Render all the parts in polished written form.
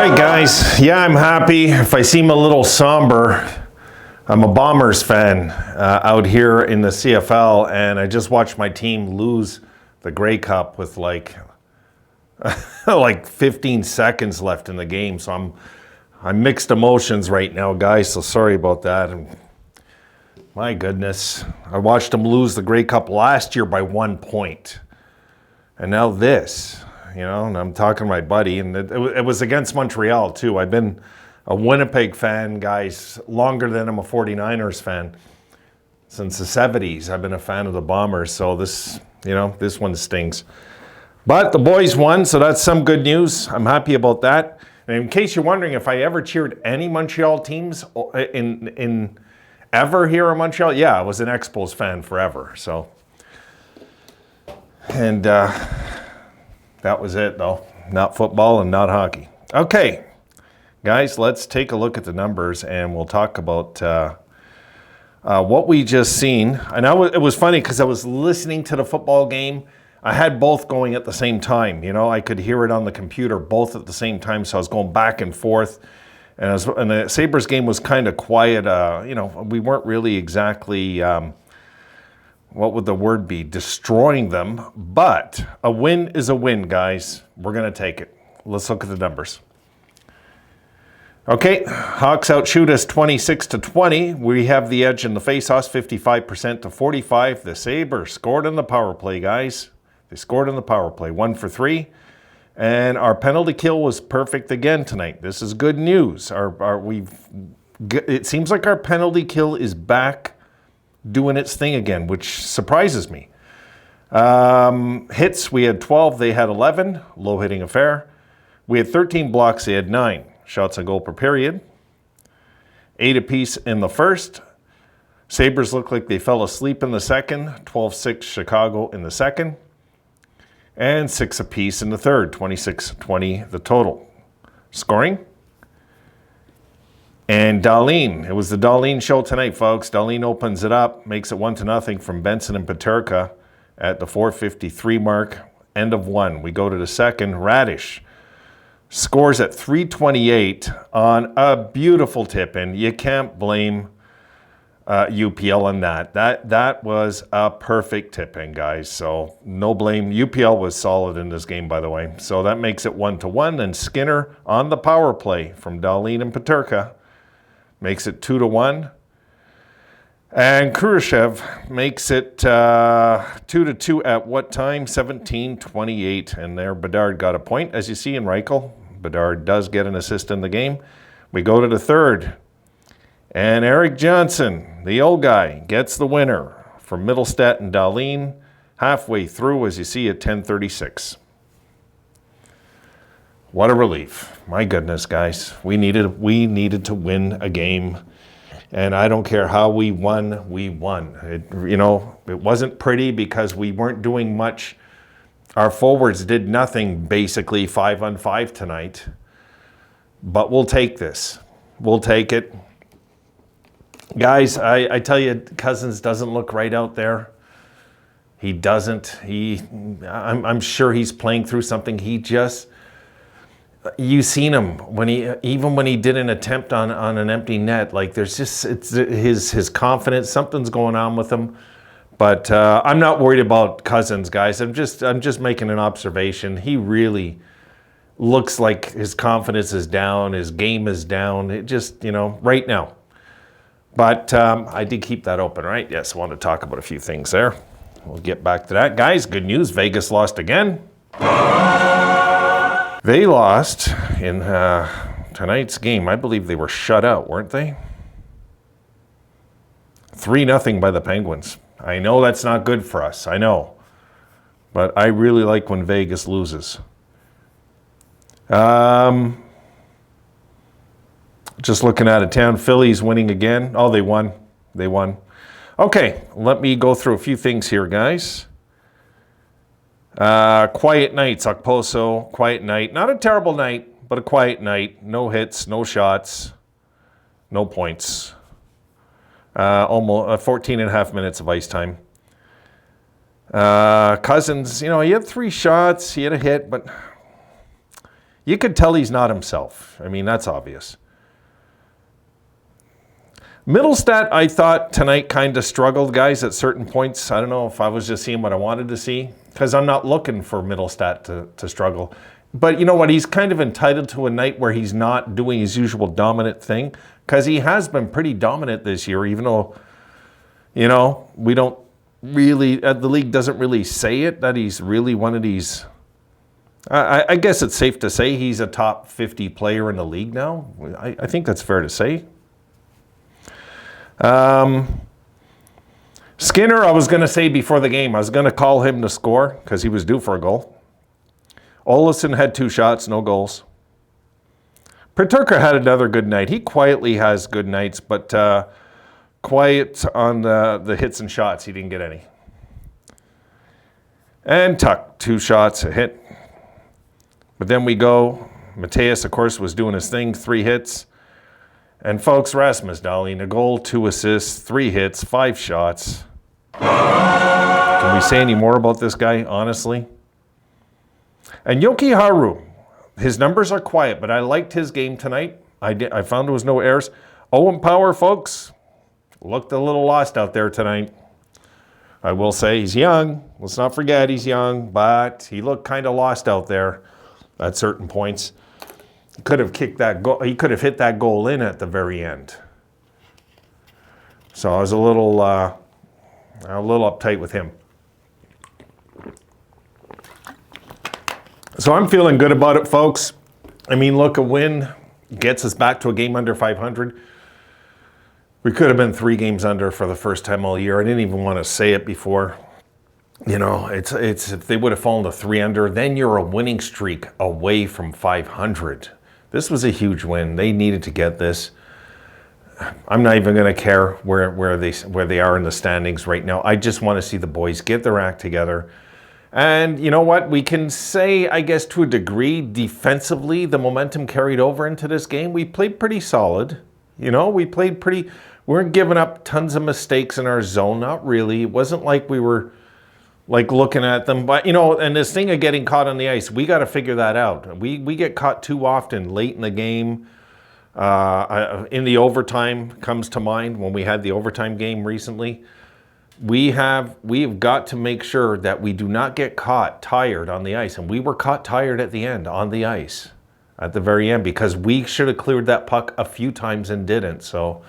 right, guys. Yeah, I'm happy. If I seem a little somber, I'm a Bombers fan out here in the CFL, and I just watched my team lose the Grey Cup with like 15 seconds left in the game. So I'm mixed emotions right now, guys. So sorry about that. And my goodness, I watched them lose the Grey Cup last year by 1 point, and now this. And I'm talking to my buddy, and it was against Montreal, too. I've been a Winnipeg fan, guys, longer than I'm a 49ers fan. Since the 70s, I've been a fan of the Bombers, so this one stings. But the boys won, so that's some good news. I'm happy about that. And in case you're wondering if I ever cheered any Montreal teams in ever here in Montreal, yeah, I was an Expos fan forever, so. And that was it, though. Not football and not hockey. Okay, guys, let's take a look at the numbers, and we'll talk about what we just seen. And it was funny because I was listening to the football game. I had both going at the same time. I could hear it on the computer both at the same time, so I was going back and forth. And the Sabres game was kind of quiet. We weren't really exactly... what would the word be? Destroying them. But a win is a win, guys. We're going to take it. Let's look at the numbers. Okay, Hawks outshoot us 26-20. We have the edge in the faceoffs, 55% to 45. The Sabres scored in the power play, guys. They scored in the power play, 1 for 3. And our penalty kill was perfect again tonight. This is good news. It seems like our penalty kill is back doing its thing again, which surprises me. Hits, we had 12, they had 11. Low hitting affair. We had 13 blocks, they had 9. Shots on goal per period. 8 apiece in the first. Sabres looked like they fell asleep in the second. 12-6 Chicago in the second. And 6 apiece in the third. 26-20 the total. Scoring. And Dahlin, it was the Dahlin show tonight, folks. Dahlin opens it up, makes it 1-0 from Benson and Peterka at the 4:53 mark. End of one. We go to the second. Radish scores at 3:28 on a beautiful tip-in. You can't blame UPL on that. That was a perfect tip-in, guys. So no blame. UPL was solid in this game, by the way. So that makes it 1-1. And Skinner on the power play from Dahlin and Peterka makes it 2-1. And Kurashev makes it 2-2 at what time? 17:28. And there Bedard got a point, as you see in Reichel. Bedard does get an assist in the game. We go to the third. And Eric Johnson, the old guy, gets the winner for Middlestat and Dahlin halfway through, as you see, at 10:36. What a relief. My goodness, guys. We needed to win a game. And I don't care how we won, we won. It wasn't pretty because we weren't doing much. Our forwards did nothing, basically, 5-on-5 tonight. But we'll take this. We'll take it. Guys, I tell you, Cousins doesn't look right out there. He doesn't. I'm sure he's playing through something. You've seen him when he did an attempt on an empty net. Like there's just his confidence. Something's going on with him. But I'm not worried about Cousins, guys. I'm just making an observation. He really looks like his confidence is down. His game is down. It just right now. But I did keep that open, right? Yes, I want to talk about a few things there. We'll get back to that, guys. Good news. Vegas lost again. They lost in tonight's game. I believe they were shut out, weren't they? 3-0 by the Penguins. I know that's not good for us. I know. But I really like when Vegas loses. Just looking at it, town. Phillies winning again. Oh, they won. They won. Okay, let me go through a few things here, guys. Quiet nights, Okposo, quiet night. Not a terrible night, but a quiet night. No hits, no shots, no points. Almost 14 and a half minutes of ice time. Cousins, he had 3 shots, he had a hit, but You could tell he's not himself. I mean, that's obvious. Middlestat, I thought tonight kind of struggled, guys, at certain points. I don't know if I was just seeing what I wanted to see, because I'm not looking for Middlestat to struggle. But you know what? He's kind of entitled to a night where he's not doing his usual dominant thing, because he has been pretty dominant this year, even though, you know, we don't really, the league doesn't really say it, that he's really one of these. I guess it's safe to say he's a top 50 player in the league now. I think that's fair to say. Skinner, I was going to say before the game, I was going to call him to score because he was due for a goal. Olsen had 2 shots, no goals. Peterka had another good night. He quietly has good nights, but quiet on the hits and shots. He didn't get any. And Tuck, 2 shots, a hit. But then we go. Mateus, of course, was doing his thing, 3 hits. And folks, Rasmus Dahlin, a goal, 2 assists, 3 hits, 5 shots. Can we say any more about this guy, honestly? And Yoki Haru, his numbers are quiet, but I liked his game tonight. I found there was no errors. Owen Power, folks, looked a little lost out there tonight. I will say he's young. Let's not forget he's young, but he looked kind of lost out there at certain points. He could have kicked that goal. He could have hit that goal in at the very end. So I was a little uptight with him. So I'm feeling good about it, folks. I mean, look, a win gets us back to a game under 500. We could have been 3 games under for the first time all year. I didn't even want to say it before. You know, it's if they would have fallen to 3 under, then you're a winning streak away from 500. This was a huge win. They needed to get this. I'm not even going to care where they are in the standings right now. I just want to see the boys get their act together. And you know what? We can say, I guess, to a degree, defensively, the momentum carried over into this game. We played pretty solid. You know, we weren't giving up tons of mistakes in our zone. Not really. It wasn't like we were like looking at them. But, you know, and this thing of getting caught on the ice, we got to figure that out. We get caught too often late in the game. In the overtime comes to mind when we had the overtime game recently. We've got to make sure that we do not get caught tired on the ice. And we were caught tired at the end on the ice at the very end because we should have cleared that puck a few times and didn't. So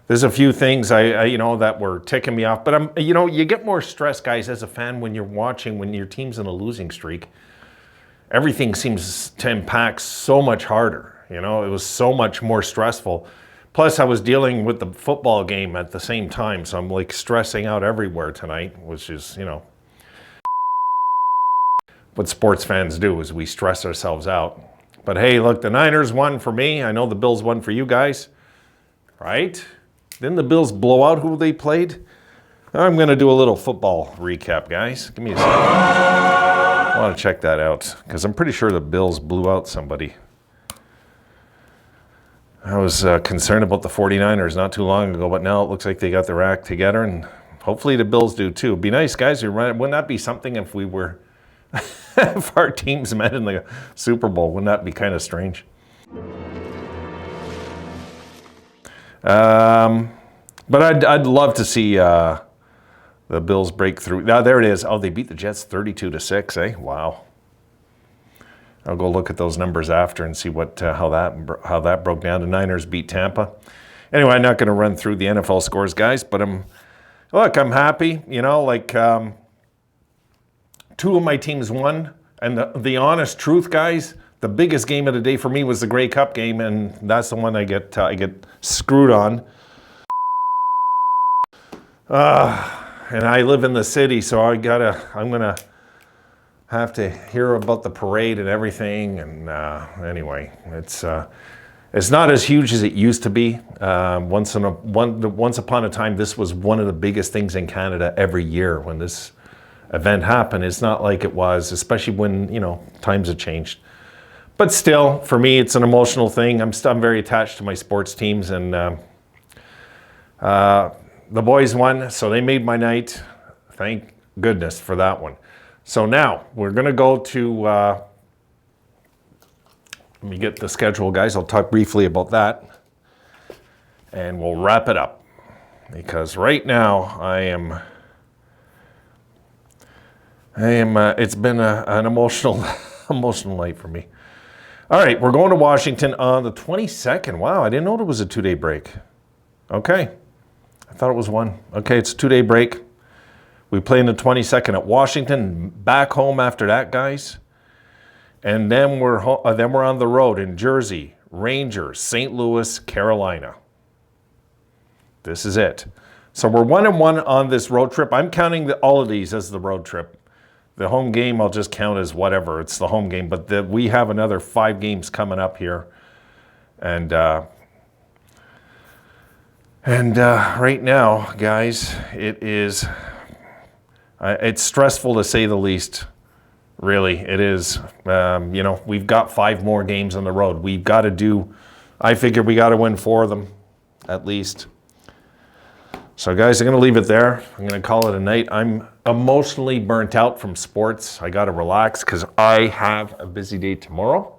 there's a few things I you know, that were ticking me off. But you know, you get more stress, guys, as a fan when you're watching, when your team's in a losing streak. Everything seems to impact so much harder. You know, it was so much more stressful. Plus, I was dealing with the football game at the same time, so I'm like stressing out everywhere tonight, which is, you know, what sports fans do is we stress ourselves out. But hey, look, the Niners won for me. I know the Bills won for you guys, right? Didn't the Bills blow out who they played? I'm going to do a little football recap, guys. Give me a second. I want to check that out because I'm pretty sure the Bills blew out somebody. I was concerned about the 49ers not too long ago, but now it looks like they got their act together, and hopefully the Bills do too. It'd be nice, guys. Wouldn't that be something if we were, if our teams met in the Super Bowl? Wouldn't that be kind of strange? But I'd love to see the Bills break through. Now there it is. Oh, they beat the Jets 32-6. Eh? Wow. I'll go look at those numbers after and see what how that broke down. The Niners beat Tampa. Anyway, I'm not going to run through the NFL scores, guys, but I'm happy. You know, like 2 of my teams won, and the honest truth, guys, the biggest game of the day for me was the Grey Cup game, and that's the one I get screwed on. And I live in the city, so I'm gonna have to hear about the parade and everything. And anyway, it's not as huge as it used to be. Once upon a time, this was one of the biggest things in Canada every year when this event happened. It's not like it was, especially when, you know, times have changed. But still, for me, it's an emotional thing. I'm very attached to my sports teams, and the boys won, so they made my night. Thank goodness for that one. So now we're going to go to Let me get the schedule, guys. I'll talk briefly about that. And we'll wrap it up. Because right now, it's been an emotional night for me. All right, we're going to Washington on the 22nd. Wow, I didn't know it was a 2-day break. Okay, I thought it was one. Okay, it's a 2-day break. We play on the 22nd at Washington, back home after that, guys. And then we're on the road in Jersey, Rangers, St. Louis, Carolina. This is it. So we're 1-1 on this road trip. I'm counting all of these as the road trip. The home game I'll just count as whatever. It's the home game. But we have another 5 games coming up here. And right now, guys, it's stressful to say the least. Really, it is. We've got 5 more games on the road. I figure we got to win 4 of them, at least. So, guys, I'm going to leave it there. I'm going to call it a night. I'm emotionally burnt out from sports. I got to relax because I have a busy day tomorrow.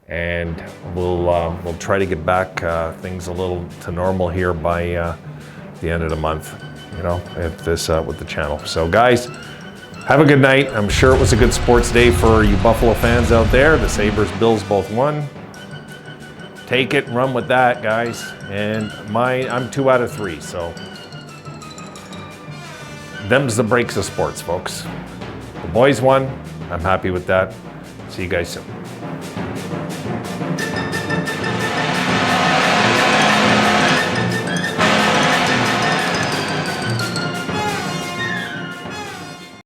And we'll try to get back things a little to normal here by the end of the month, with the channel. So, guys, have a good night. I'm sure it was a good sports day for you Buffalo fans out there. The Sabres, Bills both won. Take it and run with that, guys. And I'm 2 out of 3, so them's the breaks of sports, folks. The boys won. I'm happy with that. See you guys soon.